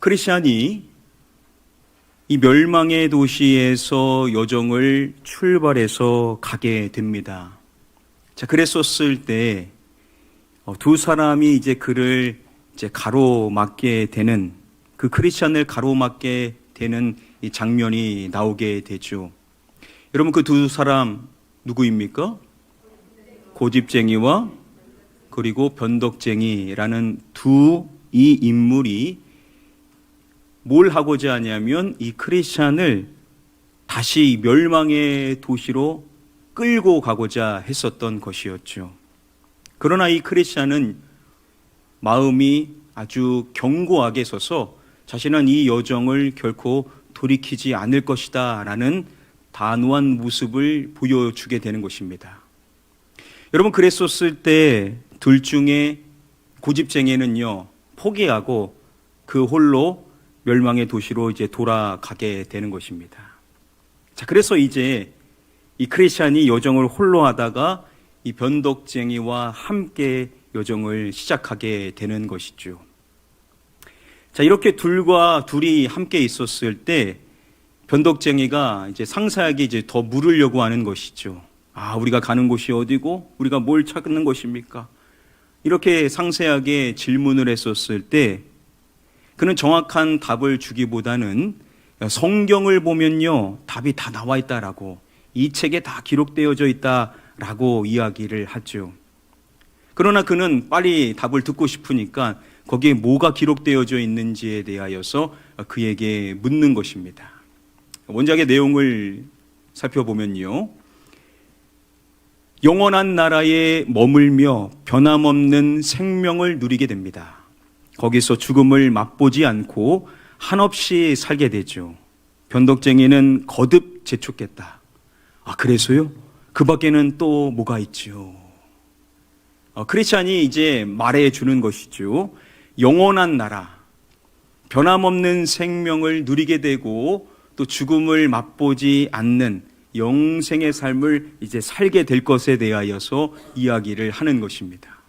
크리스찬이 이 멸망의 도시에서 여정을 출발해서 가게 됩니다. 자, 그랬었을 때 두 사람이 이제 그를 이제 가로막게 되는, 그 크리스찬을 가로막게 되는 이 장면이 나오게 되죠. 여러분, 그 두 사람 누구입니까? 고집쟁이와 그리고 변덕쟁이라는 두 이 인물이 뭘 하고자 하냐면 이 크리스찬을 다시 멸망의 도시로 끌고 가고자 했었던 것이었죠. 그러나 이 크리스찬은 마음이 아주 견고하게 서서 자신은 이 여정을 결코 돌이키지 않을 것이다 라는 단호한 모습을 보여주게 되는 것입니다. 여러분, 그랬었을 때 둘 중에 고집쟁이는요, 포기하고 그 홀로 멸망의 도시로 이제 돌아가게 되는 것입니다. 자, 그래서 이제 이 크리스찬이 여정을 홀로 하다가 이 변덕쟁이와 함께 여정을 시작하게 되는 것이죠. 자, 이렇게 둘이 함께 있었을 때 변덕쟁이가 이제 상세하게 이제 더 물으려고 하는 것이죠. 우리가 가는 곳이 어디고 우리가 뭘 찾는 것입니까? 이렇게 상세하게 질문을 했었을 때 그는 정확한 답을 주기보다는 성경을 보면요, 답이 다 나와 있다라고, 이 책에 다 기록되어져 있다라고 이야기를 하죠. 그러나 그는 빨리 답을 듣고 싶으니까 거기에 뭐가 기록되어져 있는지에 대하여서 그에게 묻는 것입니다. 원작의 내용을 살펴보면요, 영원한 나라에 머물며 변함없는 생명을 누리게 됩니다. 거기서 죽음을 맛보지 않고 한없이 살게 되죠. 변덕쟁이는 거듭 재촉했다. 그래서요? 그 밖에는 또 뭐가 있죠? 크리스찬이 이제 말해주는 것이죠. 영원한 나라, 변함없는 생명을 누리게 되고 또 죽음을 맛보지 않는 영생의 삶을 이제 살게 될 것에 대하여서 이야기를 하는 것입니다.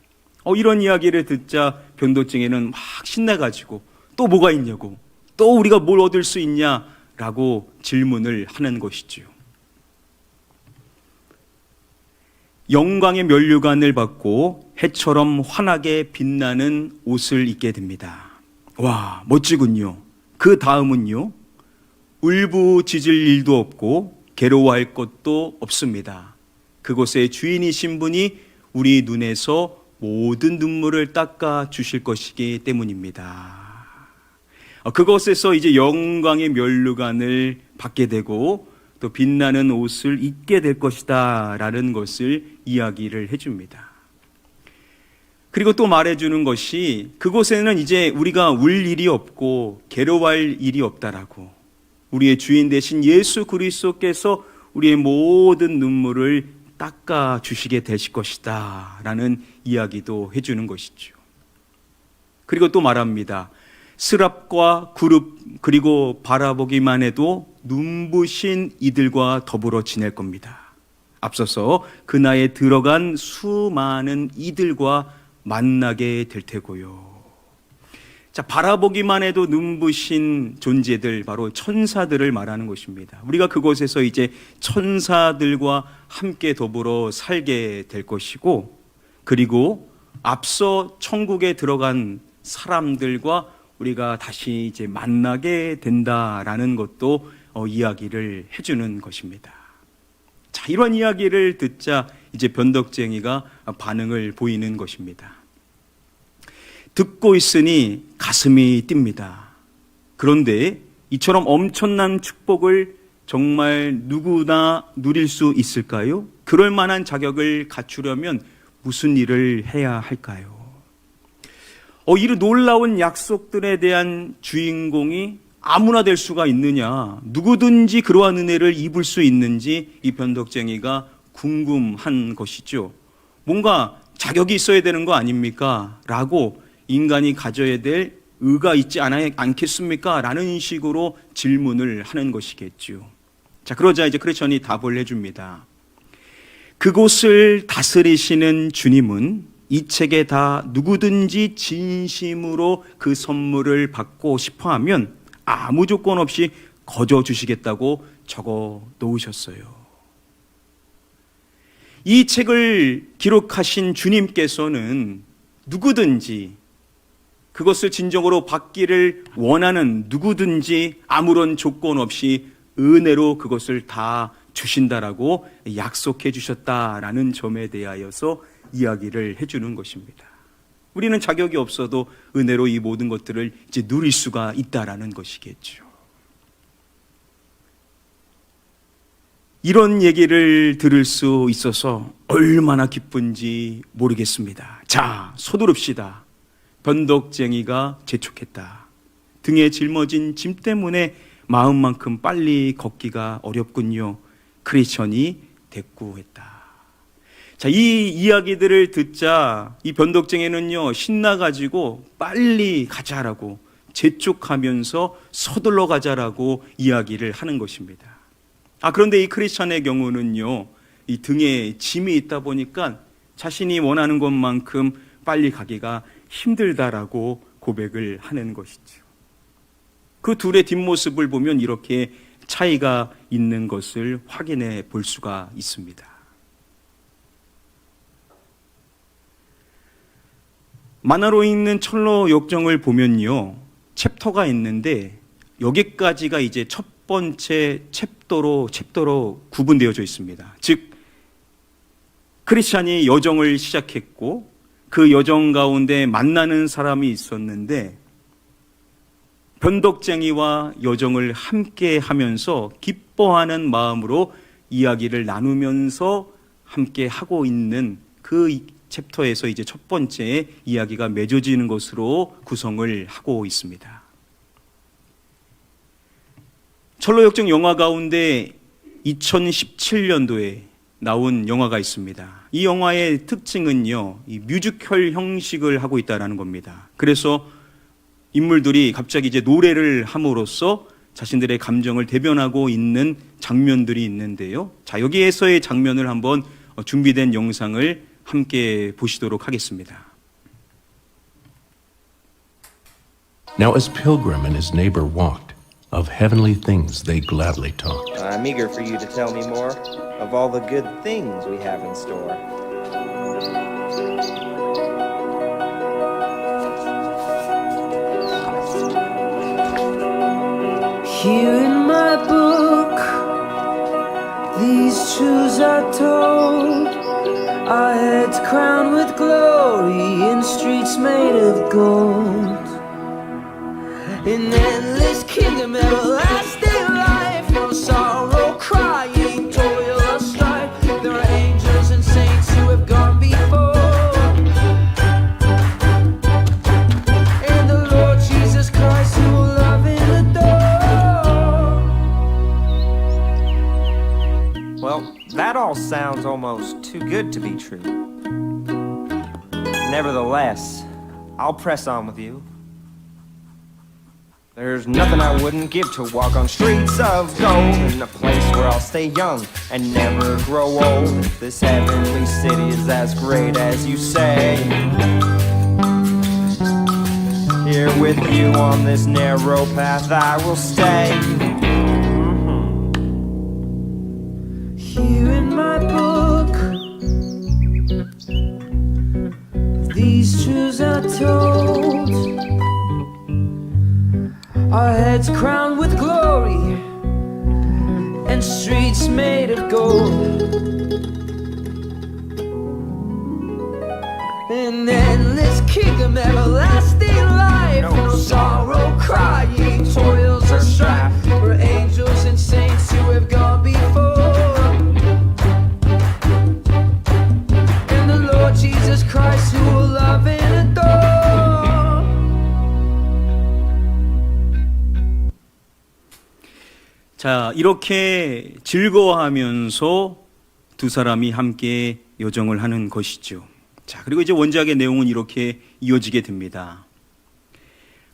이런 이야기를 듣자 변덕쟁이는 막 신나가지고 또 뭐가 있냐고, 또 우리가 뭘 얻을 수 있냐라고 질문을 하는 것이죠. 영광의 면류관을 받고 해처럼 환하게 빛나는 옷을 입게 됩니다. 와, 멋지군요. 그 다음은요, 울부짖을 일도 없고 괴로워할 것도 없습니다. 그곳의 주인이신 분이 우리 눈에서 모든 눈물을 닦아 주실 것이기 때문입니다. 그곳에서 이제 영광의 면류관을 받게 되고 또 빛나는 옷을 입게 될 것이다 라는 것을 이야기를 해줍니다. 그리고 또 말해주는 것이 그곳에는 이제 우리가 울 일이 없고 괴로워할 일이 없다라고, 우리의 주인 되신 예수 그리스도께서 우리의 모든 눈물을 닦아 주시게 되실 것이다 라는 이야기도 해주는 것이죠. 그리고 또 말합니다. 스랍과 그룹 그리고 바라보기만 해도 눈부신 이들과 더불어 지낼 겁니다. 앞서서 그 나라에 들어간 수많은 이들과 만나게 될 테고요. 자, 바라보기만 해도 눈부신 존재들, 바로 천사들을 말하는 것입니다. 우리가 그곳에서 이제 천사들과 함께 더불어 살게 될 것이고, 그리고 앞서 천국에 들어간 사람들과 우리가 다시 이제 만나게 된다라는 것도 이야기를 해주는 것입니다. 자, 이런 이야기를 듣자 이제 변덕쟁이가 반응을 보이는 것입니다. 듣고 있으니 가슴이 뜁니다. 그런데 이처럼 엄청난 축복을 정말 누구나 누릴 수 있을까요? 그럴 만한 자격을 갖추려면 무슨 일을 해야 할까요? 이 놀라운 약속들에 대한 주인공이 아무나 될 수가 있느냐, 누구든지 그러한 은혜를 입을 수 있는지 이 변덕쟁이가 궁금한 것이죠. 뭔가 자격이 있어야 되는 거 아닙니까? 라고 인간이 가져야 될 의가 있지 않겠습니까? 라는 식으로 질문을 하는 것이겠죠. 자, 그러자 이제 크리스천이 답을 해줍니다. 그곳을 다스리시는 주님은 이 책에 다 누구든지 진심으로 그 선물을 받고 싶어 하면 아무 조건 없이 거저 주시겠다고 적어 놓으셨어요. 이 책을 기록하신 주님께서는 누구든지 그것을 진정으로 받기를 원하는 누구든지 아무런 조건 없이 은혜로 그것을 다 주신다라고 약속해 주셨다라는 점에 대하여서 이야기를 해주는 것입니다. 우리는 자격이 없어도 은혜로 이 모든 것들을 이제 누릴 수가 있다라는 것이겠죠. 이런 얘기를 들을 수 있어서 얼마나 기쁜지 모르겠습니다. 자, 서두릅시다. 변덕쟁이가 재촉했다. 등에 짊어진 짐 때문에 마음만큼 빨리 걷기가 어렵군요. 크리스천이 대꾸했다. 자, 이 이야기들을 듣자 이 변덕쟁이는요, 신나가지고 빨리 가자라고 재촉하면서 서둘러 가자라고 이야기를 하는 것입니다. 그런데 이 크리스천의 경우는요, 이 등에 짐이 있다 보니까 자신이 원하는 것만큼 빨리 가기가 힘들다라고 고백을 하는 것이죠. 그 둘의 뒷모습을 보면 이렇게 차이가 있는 것을 확인해 볼 수가 있습니다. 만화로 읽는 철로 역정을 보면요, 챕터가 있는데 여기까지가 이제 첫 번째 챕터로 구분되어져 있습니다. 즉 크리스찬이 여정을 시작했고 그 여정 가운데 만나는 사람이 있었는데 변덕쟁이와 여정을 함께 하면서 기뻐하는 마음으로 이야기를 나누면서 함께 하고 있는 그 챕터에서 이제 첫 번째 이야기가 맺어지는 것으로 구성을 하고 있습니다. 철로역정 영화 가운데 2017년도에 나온 영화가 있습니다. 이 영화의 특징은요, 이 뮤지컬 형식을 하고 있다는 겁니다. 그래서 인물들이 갑자기 이제 노래를 함으로써 자신들의 감정을 대변하고 있는 장면들이 있는데요. 자, 여기에서의 장면을 한번 준비된 영상을 함께 보시도록 하겠습니다. Now as Pilgrim and his neighbor walked, of heavenly things they gladly talked. I'm eager for you to tell me more of all the good things we have in store. Here in my book, these truths are told. Our heads crowned with glory in streets made of gold. An endless kingdom, everlasting life. No sorrow, crying, toil or strife. There are angels and saints who have gone before. And the Lord Jesus Christ who will love and adore. Well, that all sounds almost too good to be true. Nevertheless, I'll press on with you. There's nothing I wouldn't give to walk on streets of gold, in a place where I'll stay young and never grow old. If this heavenly city is as great as you say, here with you on this narrow path I will stay. Here in my book, these truths are told. Our heads crowned with glory and streets made of gold. An endless kingdom, everlasting life. No sorrow, crying, toils or strife. For angels and saints who have gone before. And the Lord Jesus Christ who will love and adore. 자, 이렇게 즐거워하면서 두 사람이 함께 여정을 하는 것이죠. 자, 그리고 이제 원작의 내용은 이렇게 이어지게 됩니다.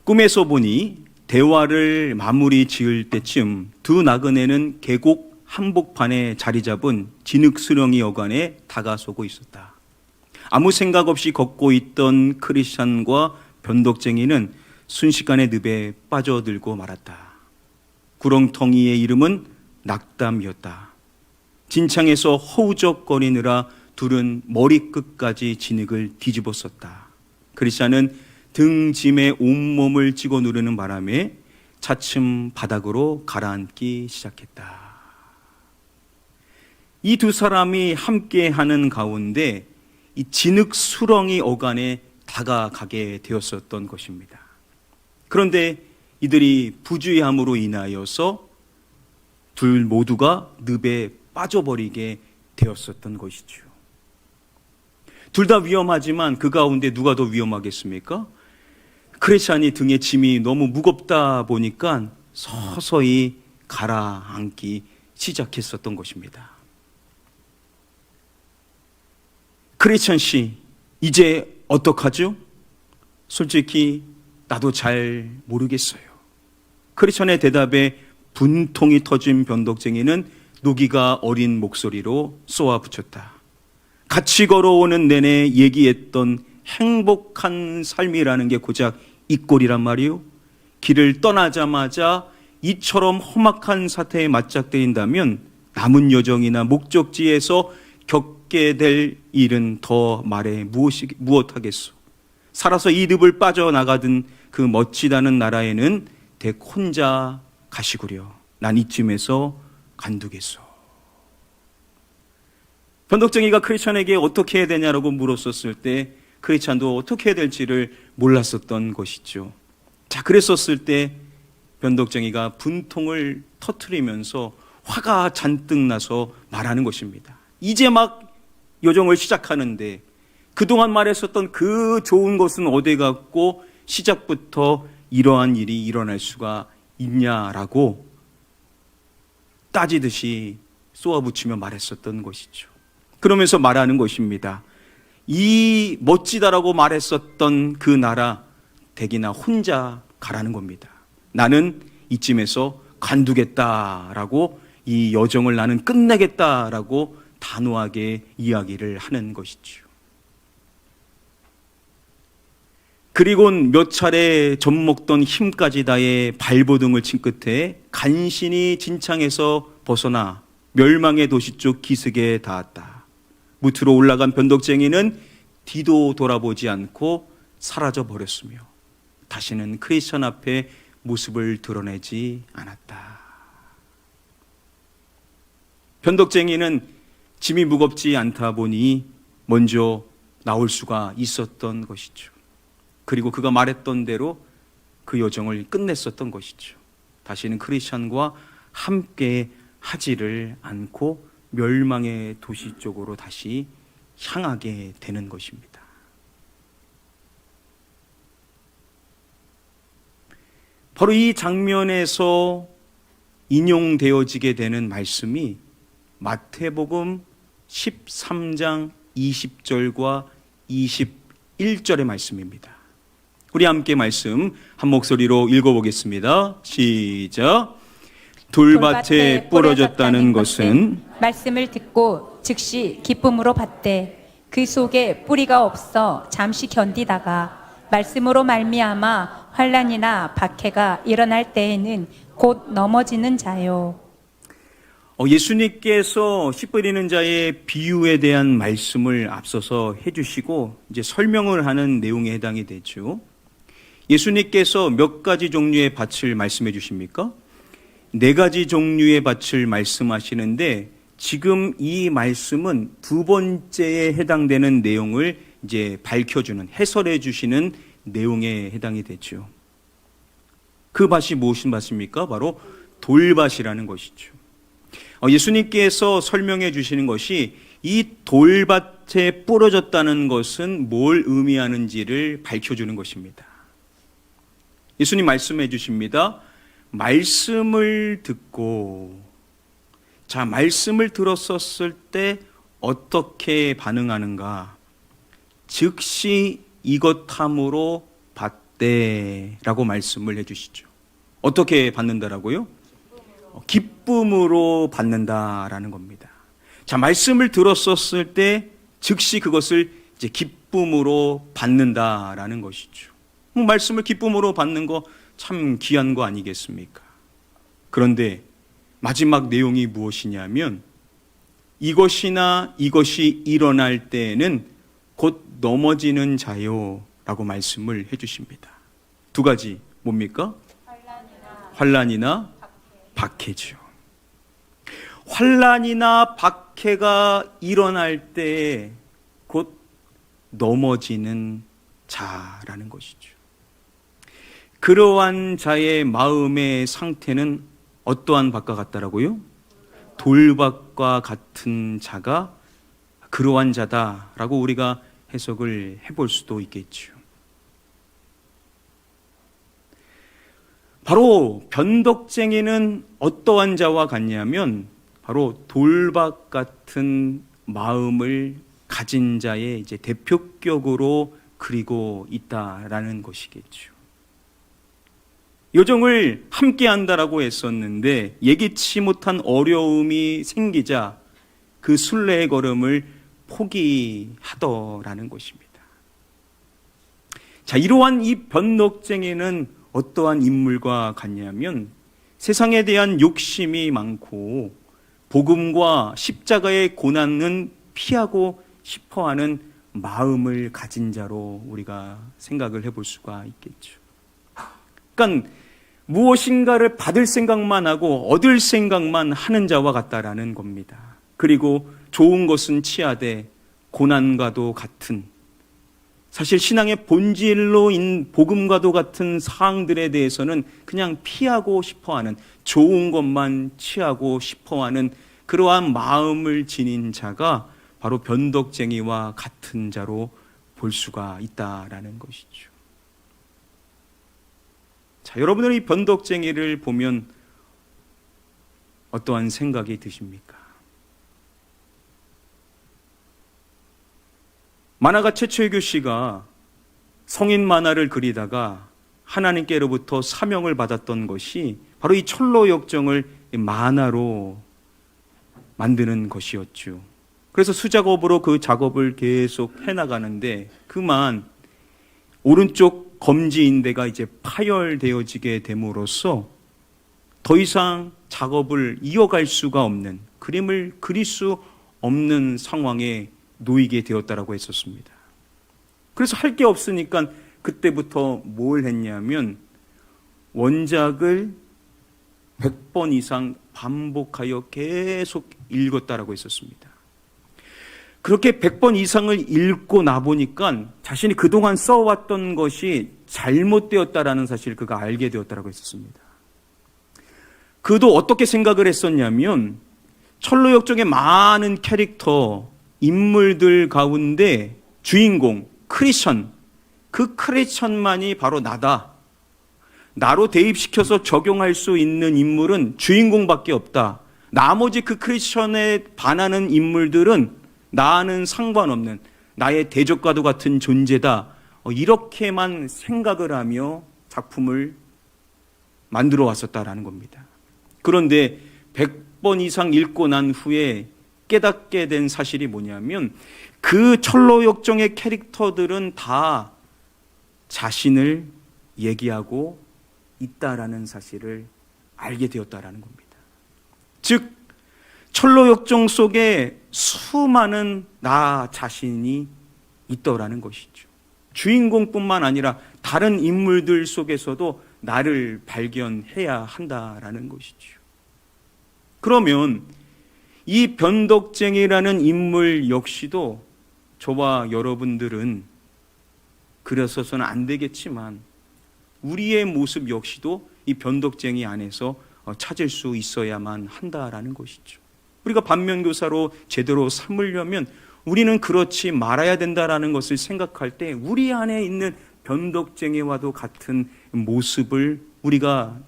꿈에서 보니 대화를 마무리 지을 때쯤 두 나그네는 계곡 한복판에 자리 잡은 진흙수렁이 여관에 다가서고 있었다. 아무 생각 없이 걷고 있던 크리스찬과 변덕쟁이는 순식간에 늪에 빠져들고 말았다. 구렁텅이의 이름은 낙담이었다. 진창에서 허우적거리느라 둘은 머리끝까지 진흙을 뒤집었었다. 크리스찬은 등짐에 온몸을 찍어 누르는 바람에 차츰 바닥으로 가라앉기 시작했다. 이 두 사람이 함께 하는 가운데 이 진흙 수렁이 어간에 다가가게 되었었던 것입니다. 그런데 이들이 부주의함으로 인하여서 둘 모두가 늪에 빠져버리게 되었었던 것이죠. 둘 다 위험하지만 그 가운데 누가 더 위험하겠습니까? 크리스찬이 등에 짐이 너무 무겁다 보니까 서서히 가라앉기 시작했었던 것입니다. 크리스찬 씨, 이제 어떡하죠? 솔직히 나도 잘 모르겠어요. 크리스찬의 대답에 분통이 터진 변덕쟁이는 노기가 어린 목소리로 쏘아붙였다. 같이 걸어오는 내내 얘기했던 행복한 삶이라는 게 고작 이 꼴이란 말이요. 길을 떠나자마자 이처럼 험악한 사태에 맞닥뜨린다면 남은 여정이나 목적지에서 겪게 될 일은 더 말해 무엇하겠소. 살아서 이 늪을 빠져나가던 그 멋지다는 나라에는 댁 혼자 가시구려. 난 이쯤에서 간두겠소. 변덕쟁이가 크리스찬에게 어떻게 해야 되냐라고 물었었을 때 크리스찬도 어떻게 해야 될지를 몰랐었던 것이죠. 자, 그랬었을 때 변덕쟁이가 분통을 터뜨리면서 화가 잔뜩 나서 말하는 것입니다. 이제 막 여정을 시작하는데 그동안 말했었던 그 좋은 것은 어디 갔고 시작부터 이러한 일이 일어날 수가 있냐라고 따지듯이 쏘아붙이며 말했었던 것이죠. 그러면서 말하는 것입니다. 이 멋지다라고 말했었던 그 나라 댁이나 혼자 가라는 겁니다. 나는 이쯤에서 간두겠다라고 이 여정을 나는 끝내겠다라고 단호하게 이야기를 하는 것이죠. 그리고는 몇 차례 젖먹던 힘까지 다해 발버둥을 친 끝에 간신히 진창에서 벗어나 멸망의 도시 쪽 기슭에 닿았다. 무트로 올라간 변덕쟁이는 뒤도 돌아보지 않고 사라져 버렸으며 다시는 크리스찬 앞에 모습을 드러내지 않았다. 변덕쟁이는 짐이 무겁지 않다 보니 먼저 나올 수가 있었던 것이죠. 그리고 그가 말했던 대로 그 여정을 끝냈었던 것이죠. 다시는 크리스찬과 함께 하지를 않고 멸망의 도시 쪽으로 다시 향하게 되는 것입니다. 바로 이 장면에서 인용되어지게 되는 말씀이 마태복음 13장 20절과 21절의 말씀입니다. 우리 함께 말씀 한 목소리로 읽어보겠습니다. 시작. 돌밭에 부러졌다는 것은 말씀을 듣고 즉시 기쁨으로 받되 그 속에 뿌리가 없어 잠시 견디다가 말씀으로 말미암아 환난이나 박해가 일어날 때에는 곧 넘어지는 자요. 예수님께서 씨 뿌리는 자의 비유에 대한 말씀을 앞서서 해주시고 이제 설명을 하는 내용에 해당이 되죠. 예수님께서 몇 가지 종류의 밭을 말씀해 주십니까? 4가지 종류의 밭을 말씀하시는데 지금 이 말씀은 두 번째에 해당되는 내용을 이제 밝혀주는, 해설해 주시는 내용에 해당이 되죠. 그 밭이 무엇인 밭입니까? 바로 돌밭이라는 것이죠. 예수님께서 설명해 주시는 것이 이 돌밭에 부러졌다는 것은 뭘 의미하는지를 밝혀주는 것입니다. 예수님 말씀해 주십니다. 말씀을 듣고, 자, 말씀을 들었었을 때 어떻게 반응하는가? 즉시 이것함으로 받되라고 말씀을 해주시죠. 어떻게 받는다라고요? 기쁨으로 받는다라는 겁니다. 자, 말씀을 들었었을 때 즉시 그것을 이제 기쁨으로 받는다라는 것이죠. 말씀을 기쁨으로 받는 거 참 귀한 거 아니겠습니까? 그런데 마지막 내용이 무엇이냐면 이것이나 이것이 일어날 때에는 곧 넘어지는 자요 라고 말씀을 해주십니다. 두 가지 뭡니까? 환난이나 박해죠. 환난이나 박해가 일어날 때 곧 넘어지는 자라는 것이죠. 그러한 자의 마음의 상태는 어떠한 밭과 같다라고요? 돌밭과 같은 자가 그러한 자다라고 우리가 해석을 해볼 수도 있겠죠. 바로 변덕쟁이는 어떠한 자와 같냐면 바로 돌밭 같은 마음을 가진 자의 이제 대표격으로 그리고 있다라는 것이겠죠. 요정을 함께 한다라고 했었는데 예기치 못한 어려움이 생기자 그 순례의 걸음을 포기하더라는 것입니다. 자, 이러한 이 변덕쟁이는 어떠한 인물과 같냐면 세상에 대한 욕심이 많고 복음과 십자가의 고난은 피하고 싶어하는 마음을 가진 자로 우리가 생각을 해볼 수가 있겠죠. 그러니까 무엇인가를 받을 생각만 하고 얻을 생각만 하는 자와 같다라는 겁니다. 그리고 좋은 것은 취하되 고난과도 같은, 사실 신앙의 본질로인 복음과도 같은 사항들에 대해서는 그냥 피하고 싶어하는, 좋은 것만 취하고 싶어하는 그러한 마음을 지닌 자가 바로 변덕쟁이와 같은 자로 볼 수가 있다라는 것이죠. 자, 여러분은 이 변덕쟁이를 보면 어떠한 생각이 드십니까? 만화가 최초의교 씨가 성인 만화를 그리다가 하나님께로부터 사명을 받았던 것이 바로 이 철로역정을 만화로 만드는 것이었죠. 그래서 수작업으로 그 작업을 계속 해나가는데 그만 오른쪽 검지인대가 이제 파열되어지게 됨으로써 더 이상 작업을 이어갈 수가 없는, 그림을 그릴 수 없는 상황에 놓이게 되었다라고 했었습니다. 그래서 할 게 없으니까 그때부터 뭘 했냐면 원작을 100번 이상 반복하여 계속 읽었다라고 했었습니다. 그렇게 100번 이상을 읽고 나보니까 자신이 그동안 써왔던 것이 잘못되었다라는 사실을 그가 알게 되었다라고 했었습니다. 그도 어떻게 생각을 했었냐면 철로역정의 많은 캐릭터, 인물들 가운데 주인공, 크리스천, 그 크리스천만이 바로 나다. 나로 대입시켜서 적용할 수 있는 인물은 주인공밖에 없다. 나머지 그 크리스천에 반하는 인물들은 나는 상관없는 나의 대적과도 같은 존재다. 이렇게만 생각을 하며 작품을 만들어 왔었다라는 겁니다. 그런데 100번 이상 읽고 난 후에 깨닫게 된 사실이 뭐냐면 그 철로역정의 캐릭터들은 다 자신을 얘기하고 있다라는 사실을 알게 되었다라는 겁니다. 즉 철로역정 속에 수많은 나 자신이 있더라는 것이죠. 주인공뿐만 아니라 다른 인물들 속에서도 나를 발견해야 한다라는 것이죠. 그러면 이 변덕쟁이라는 인물 역시도 저와 여러분들은 그래서는 안 되겠지만 우리의 모습 역시도 이 변덕쟁이 안에서 찾을 수 있어야만 한다라는 것이죠. 우리가 반면교사로 제대로 삼으려면 우리는 그렇지 말아야 된다라는 것을 생각할 때 우리 안에 있는 변덕쟁이와도 같은 모습을 우리가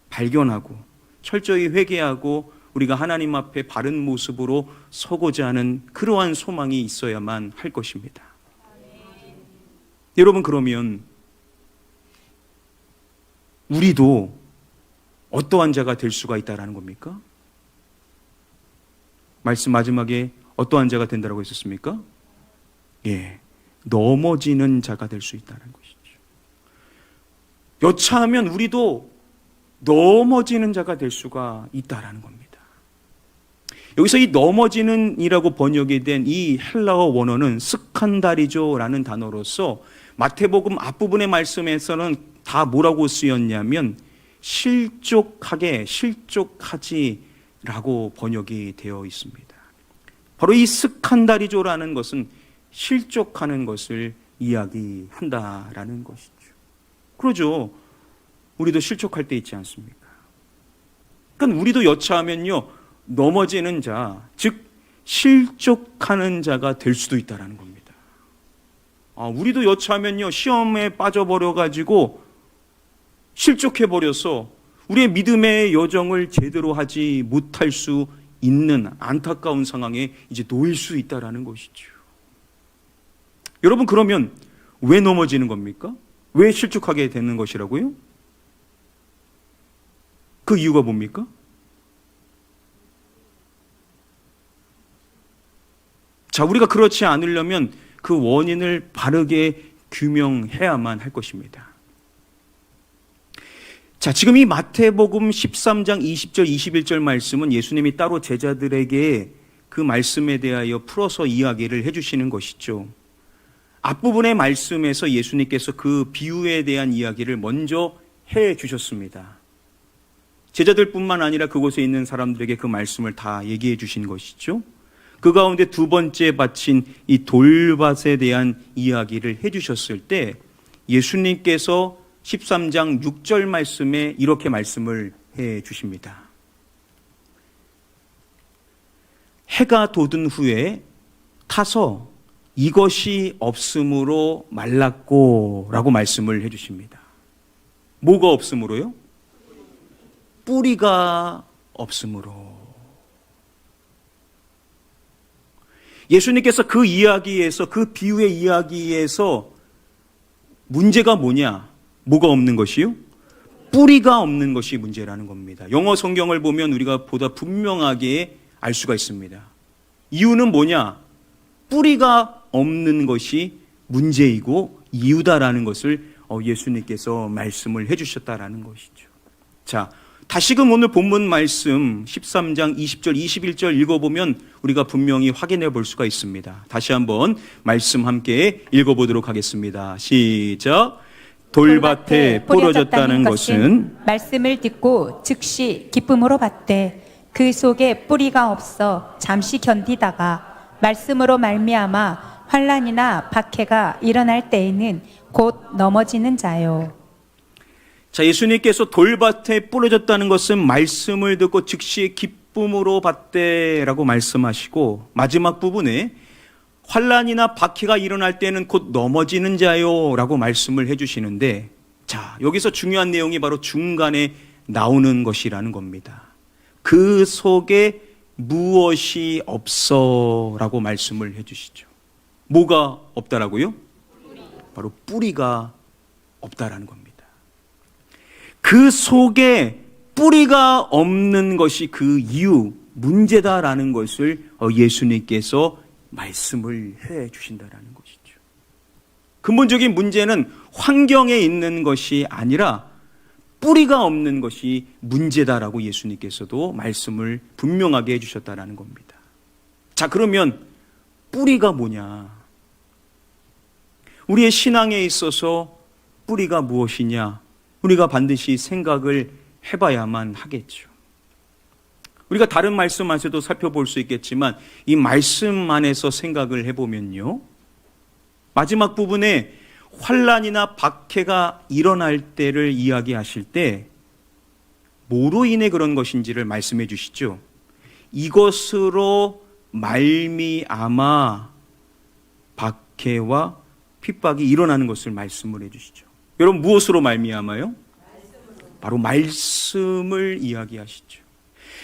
발견하고 철저히 회개하고 우리가 하나님 앞에 바른 모습으로 서고자 하는 그러한 소망이 있어야만 할 것입니다. 여러분, 그러면 우리도 어떠한 자가 될 수가 있다라는 겁니까? 말씀 마지막에 어떠한 자가 된다라고 했었습니까? 예, 넘어지는 자가 될 수 있다는 것이죠. 여차하면 우리도 넘어지는 자가 될 수가 있다라는 겁니다. 여기서 이 넘어지는이라고 번역이 된 이 헬라어 원어는 스칸다리조라는 단어로서 마태복음 앞부분의 말씀에서는 다 뭐라고 쓰였냐면 실족하지라고 번역이 되어 있습니다. 바로 이 스칸다리조라는 것은 실족하는 것을 이야기한다라는 것이죠. 그러죠. 우리도 실족할 때 있지 않습니까? 그러니까 우리도 여차하면요, 넘어지는 자, 즉 실족하는 자가 될 수도 있다라는 겁니다. 우리도 여차하면요, 시험에 빠져버려가지고 실족해버려서 우리의 믿음의 여정을 제대로 하지 못할 수 있는 안타까운 상황에 이제 놓일 수 있다라는 것이죠. 여러분, 그러면 왜 넘어지는 겁니까? 왜 실족하게 되는 것이라고요? 그 이유가 뭡니까? 자, 우리가 그렇지 않으려면 그 원인을 바르게 규명해야만 할 것입니다. 자, 지금 이 마태복음 13장 20절 21절 말씀은 예수님이 따로 제자들에게 그 말씀에 대하여 풀어서 이야기를 해주시는 것이죠. 앞부분의 말씀에서 예수님께서 그 비유에 대한 이야기를 먼저 해 주셨습니다. 제자들뿐만 아니라 그곳에 있는 사람들에게 그 말씀을 다 얘기해 주신 것이죠. 그 가운데 두 번째 바친 이 돌밭에 대한 이야기를 해 주셨을 때 예수님께서 13장 6절 말씀에 이렇게 말씀을 해 주십니다. 해가 돋은 후에 타서 이것이 없으므로 말랐고 라고 말씀을 해 주십니다. 뭐가 없으므로요? 뿌리가 없으므로. 예수님께서 그 이야기에서, 그 비유의 이야기에서 문제가 뭐냐? 뭐가 없는 것이요? 뿌리가 없는 것이 문제라는 겁니다. 영어 성경을 보면 우리가 보다 분명하게 알 수가 있습니다. 이유는 뭐냐? 뿌리가 없는 것이 문제이고 이유다라는 것을 예수님께서 말씀을 해주셨다라는 것이죠. 자, 다시금 오늘 본문 말씀 13장 20절 21절 읽어보면 우리가 분명히 확인해 볼 수가 있습니다. 다시 한번 말씀 함께 읽어보도록 하겠습니다. 시작. 돌밭에 뿌려졌다는 것은 말씀을 듣고 즉시 기쁨으로 받되 그 속에 뿌리가 없어 잠시 견디다가 말씀으로 말미암아 환난이나 박해가 일어날 때에는 곧 넘어지는 자요. 자, 예수님께서 돌밭에 뿌려졌다는 것은 말씀을 듣고 즉시 기쁨으로 받되라고 말씀하시고, 마지막 부분에 환난이나 박해가 일어날 때는 곧 넘어지는 자요라고 말씀을 해주시는데, 자, 여기서 중요한 내용이 바로 중간에 나오는 것이라는 겁니다. 그 속에 무엇이 없어라고 말씀을 해주시죠. 뭐가 없다라고요? 바로 뿌리가 없다라는 겁니다. 그 속에 뿌리가 없는 것이 그 이유, 문제다라는 것을 예수님께서 말씀을 해 주신다라는 것이죠. 근본적인 문제는 환경에 있는 것이 아니라 뿌리가 없는 것이 문제다라고 예수님께서도 말씀을 분명하게 해 주셨다라는 겁니다. 자, 그러면 뿌리가 뭐냐? 우리의 신앙에 있어서 뿌리가 무엇이냐? 우리가 반드시 생각을 해봐야만 하겠죠. 우리가 다른 말씀 안에서도 살펴볼 수 있겠지만 이 말씀 안에서 생각을 해보면요, 마지막 부분에 환난이나 박해가 일어날 때를 이야기하실 때 뭐로 인해 그런 것인지를 말씀해 주시죠. 이것으로 말미암아 박해와 핍박이 일어나는 것을 말씀을 해 주시죠. 여러분, 무엇으로 말미암아요? 바로 말씀을 이야기하시죠.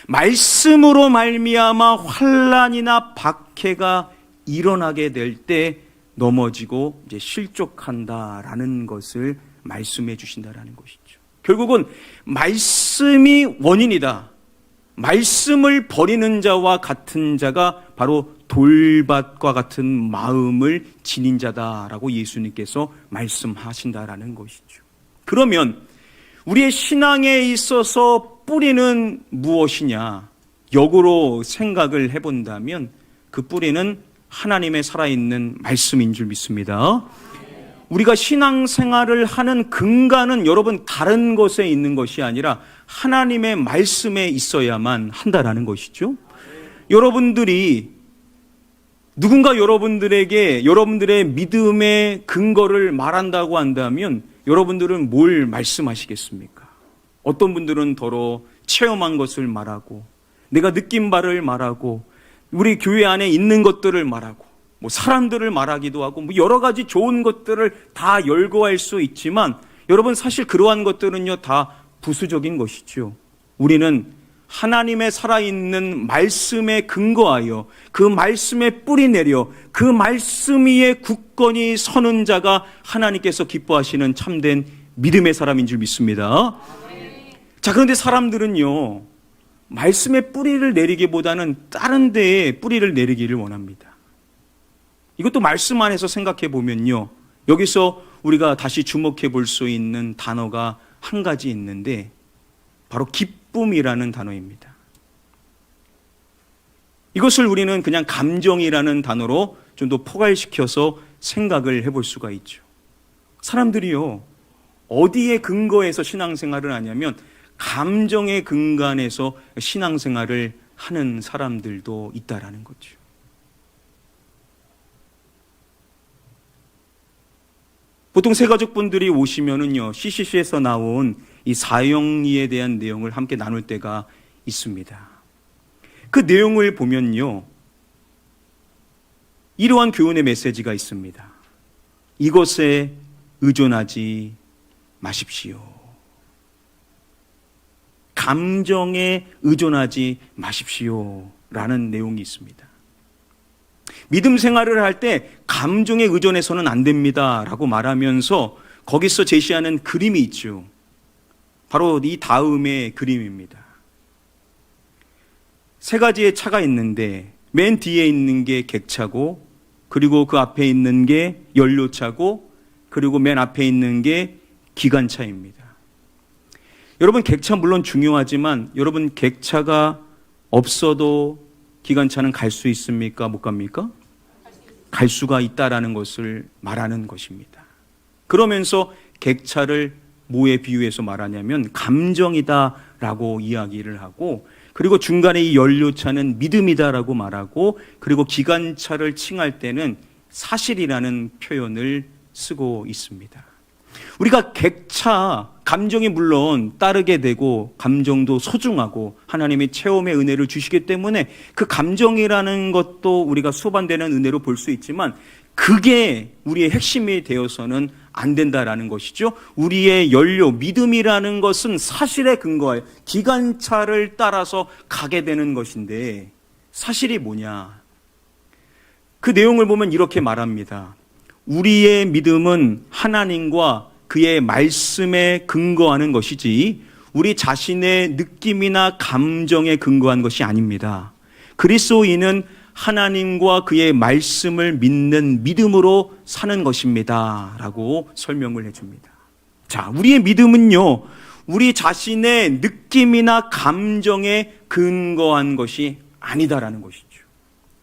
말씀으로 말미암아 환난이나 박해가 일어나게 될 때 넘어지고 이제 실족한다라는 것을 말씀해 주신다라는 것이죠. 결국은 말씀이 원인이다. 말씀을 버리는 자와 같은 자가 바로 돌밭과 같은 마음을 지닌 자다라고 예수님께서 말씀하신다라는 것이죠. 그러면 우리의 신앙에 있어서 뿌리는 무엇이냐? 역으로 생각을 해본다면 그 뿌리는 하나님의 살아있는 말씀인 줄 믿습니다. 우리가 신앙생활을 하는 근간은 여러분 다른 것에 있는 것이 아니라 하나님의 말씀에 있어야만 한다라는 것이죠. 여러분들이 누군가 여러분들에게 여러분들의 믿음의 근거를 말한다고 한다면 여러분들은 뭘 말씀하시겠습니까? 어떤 분들은 더러 체험한 것을 말하고 내가 느낀 바를 말하고 우리 교회 안에 있는 것들을 말하고 뭐 사람들을 말하기도 하고 뭐 여러 가지 좋은 것들을 다 열거할 수 있지만 여러분 사실 그러한 것들은요 다 부수적인 것이죠. 우리는 하나님의 살아있는 말씀에 근거하여 그 말씀에 뿌리 내려 그 말씀 위에 굳건히 서는 자가 하나님께서 기뻐하시는 참된 믿음의 사람인 줄 믿습니다. 자, 그런데 사람들은요 말씀에 뿌리를 내리기보다는 다른 데에 뿌리를 내리기를 원합니다. 이것도 말씀 안에서 생각해 보면요 여기서 우리가 다시 주목해 볼 수 있는 단어가 한 가지 있는데 바로 기쁨이라는 단어입니다. 이것을 우리는 그냥 감정이라는 단어로 좀 더 포괄시켜서 생각을 해볼 수가 있죠. 사람들이요 어디에 근거해서 신앙생활을 하냐면 감정의 근간에서 신앙생활을 하는 사람들도 있다라는 거죠. 보통 새가족분들이 오시면은요 CCC에서 나온 이 사형리에 대한 내용을 함께 나눌 때가 있습니다. 그 내용을 보면요 이러한 교훈의 메시지가 있습니다. 이것에 의존하지 마십시오. 감정에 의존하지 마십시오 라는 내용이 있습니다. 믿음 생활을 할 때 감정에 의존해서는 안 됩니다 라고 말하면서 거기서 제시하는 그림이 있죠. 바로 이 다음의 그림입니다. 세 가지의 차가 있는데 맨 뒤에 있는 게 객차고 그리고 그 앞에 있는 게 연료차고 그리고 맨 앞에 있는 게 기관차입니다. 여러분 객차 물론 중요하지만 여러분 객차가 없어도 기관차는 갈 수 있습니까? 못 갑니까? 갈 수가 있다라는 것을 말하는 것입니다. 그러면서 객차를 뭐에 비유해서 말하냐면 감정이다라고 이야기를 하고 그리고 중간에 이 연료차는 믿음이다라고 말하고 그리고 기관차를 칭할 때는 사실이라는 표현을 쓰고 있습니다. 우리가 객차, 감정이 물론 따르게 되고 감정도 소중하고 하나님이 체험의 은혜를 주시기 때문에 그 감정이라는 것도 우리가 수반되는 은혜로 볼 수 있지만 그게 우리의 핵심이 되어서는 안 된다라는 것이죠. 우리의 연료, 믿음이라는 것은 사실에 근거하여 기관차를 따라서 가게 되는 것인데 사실이 뭐냐? 그 내용을 보면 이렇게 말합니다. 우리의 믿음은 하나님과 그의 말씀에 근거하는 것이지 우리 자신의 느낌이나 감정에 근거한 것이 아닙니다. 그리스도인은 하나님과 그의 말씀을 믿는 믿음으로 사는 것입니다 라고 설명을 해줍니다. 자, 우리의 믿음은요 우리 자신의 느낌이나 감정에 근거한 것이 아니다라는 것이죠.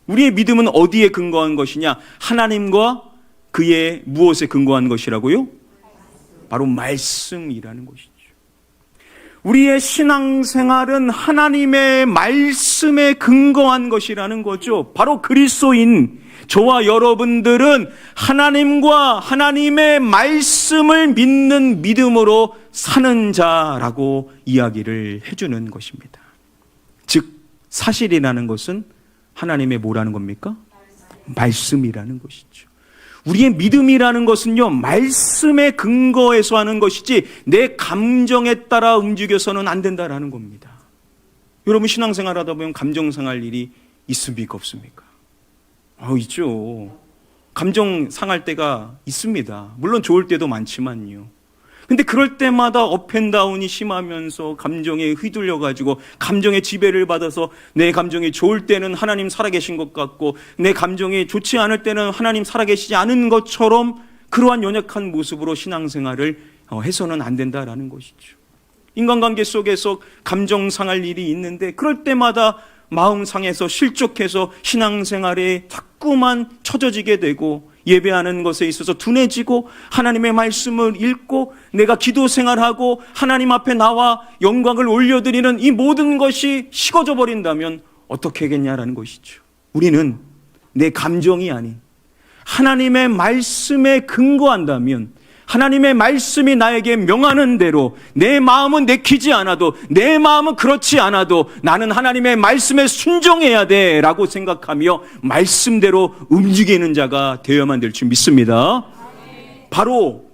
우리의 믿음은 어디에 근거한 것이냐? 하나님과 그의 무엇에 근거한 것이라고요? 바로 말씀이라는 것이죠. 우리의 신앙생활은 하나님의 말씀에 근거한 것이라는 거죠. 바로 그리스도인 저와 여러분들은 하나님과 하나님의 말씀을 믿는 믿음으로 사는 자라고 이야기를 해주는 것입니다. 즉 사실이라는 것은 하나님의 뭐라는 겁니까? 말씀이라는 것이죠. 우리의 믿음이라는 것은요 말씀에 근거해서 하는 것이지 내 감정에 따라 움직여서는 안 된다라는 겁니다. 여러분 신앙생활 하다 보면 감정 상할 일이 있습니까 없습니까? 있죠. 감정 상할 때가 있습니다. 물론 좋을 때도 많지만요. 근데 그럴 때마다 업앤다운이 심하면서 감정에 휘둘려가지고 감정의 지배를 받아서 내 감정이 좋을 때는 하나님 살아계신 것 같고 내 감정이 좋지 않을 때는 하나님 살아계시지 않은 것처럼 그러한 연약한 모습으로 신앙생활을 해서는 안 된다라는 것이죠. 인간관계 속에서 감정 상할 일이 있는데 그럴 때마다 마음 상해서 실족해서 신앙생활에 자꾸만 처져지게 되고 예배하는 것에 있어서 둔해지고 하나님의 말씀을 읽고 내가 기도 생활하고 하나님 앞에 나와 영광을 올려드리는 이 모든 것이 식어져 버린다면 어떻게 하겠냐라는 것이죠. 우리는 내 감정이 아닌 하나님의 말씀에 근거한다면 하나님의 말씀이 나에게 명하는 대로 내 마음은 내키지 않아도 내 마음은 그렇지 않아도 나는 하나님의 말씀에 순종해야 돼라고 생각하며 말씀대로 움직이는 자가 되어야만 될 줄 믿습니다. 바로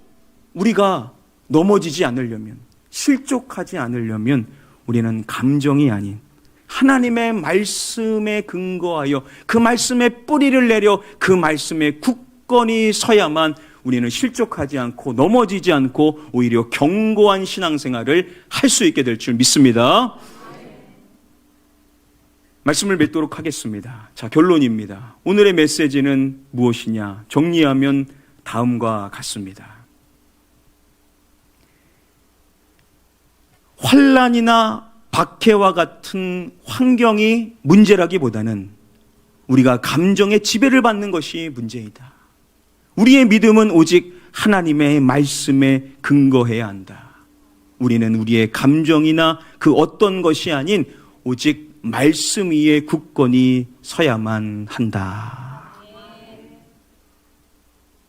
우리가 넘어지지 않으려면 실족하지 않으려면 우리는 감정이 아닌 하나님의 말씀에 근거하여 그 말씀에 뿌리를 내려 그 말씀에 굳건히 서야만 우리는 실족하지 않고 넘어지지 않고 오히려 견고한 신앙생활을 할 수 있게 될 줄 믿습니다. 말씀을 맺도록 하겠습니다. 자, 결론입니다. 오늘의 메시지는 무엇이냐? 정리하면 다음과 같습니다. 환난이나 박해와 같은 환경이 문제라기보다는 우리가 감정의 지배를 받는 것이 문제이다. 우리의 믿음은 오직 하나님의 말씀에 근거해야 한다. 우리는 우리의 감정이나 그 어떤 것이 아닌 오직 말씀 위에 굳건히 서야만 한다.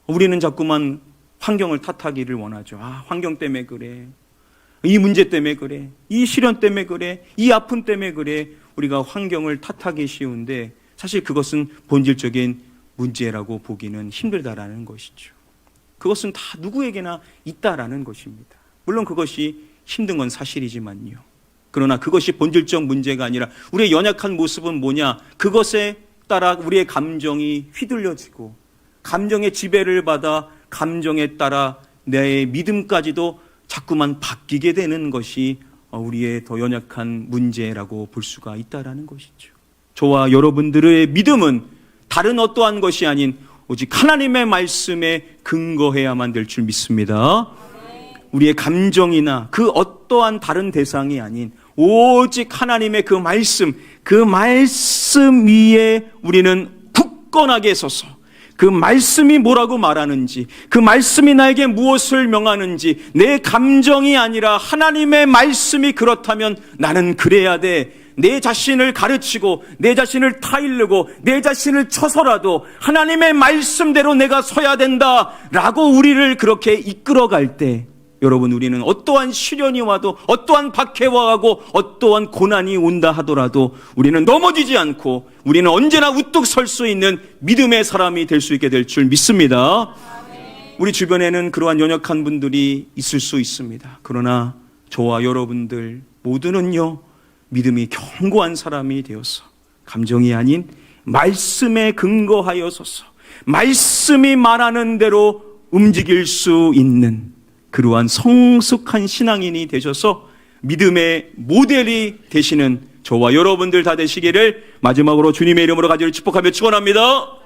우리는 자꾸만 환경을 탓하기를 원하죠. 환경 때문에 그래. 이 문제 때문에 그래. 이 시련 때문에 그래. 이 아픔 때문에 그래. 우리가 환경을 탓하기 쉬운데 사실 그것은 본질적인 문제라고 보기는 힘들다라는 것이죠. 그것은 다 누구에게나 있다라는 것입니다. 물론 그것이 힘든 건 사실이지만요. 그러나 그것이 본질적 문제가 아니라 우리의 연약한 모습은 뭐냐? 그것에 따라 우리의 감정이 휘둘려지고 감정의 지배를 받아 감정에 따라 내 믿음까지도 자꾸만 바뀌게 되는 것이 우리의 더 연약한 문제라고 볼 수가 있다라는 것이죠. 저와 여러분들의 믿음은 다른 어떠한 것이 아닌 오직 하나님의 말씀에 근거해야만 될 줄 믿습니다. 우리의 감정이나 그 어떠한 다른 대상이 아닌 오직 하나님의 그 말씀 위에 우리는 굳건하게 서서 그 말씀이 뭐라고 말하는지 그 말씀이 나에게 무엇을 명하는지 내 감정이 아니라 하나님의 말씀이 그렇다면 나는 그래야 돼. 내 자신을 가르치고 내 자신을 타일르고 내 자신을 쳐서라도 하나님의 말씀대로 내가 서야 된다라고 우리를 그렇게 이끌어갈 때 여러분 우리는 어떠한 시련이 와도 어떠한 박해와 하고 어떠한 고난이 온다 하더라도 우리는 넘어지지 않고 우리는 언제나 우뚝 설 수 있는 믿음의 사람이 될 수 있게 될 줄 믿습니다. 우리 주변에는 그러한 연약한 분들이 있을 수 있습니다. 그러나 저와 여러분들 모두는요 믿음이 견고한 사람이 되어서 감정이 아닌 말씀에 근거하여 서서 말씀이 말하는 대로 움직일 수 있는 그러한 성숙한 신앙인이 되셔서 믿음의 모델이 되시는 저와 여러분들 다 되시기를 마지막으로 주님의 이름으로 간절히 축복하며 축원합니다.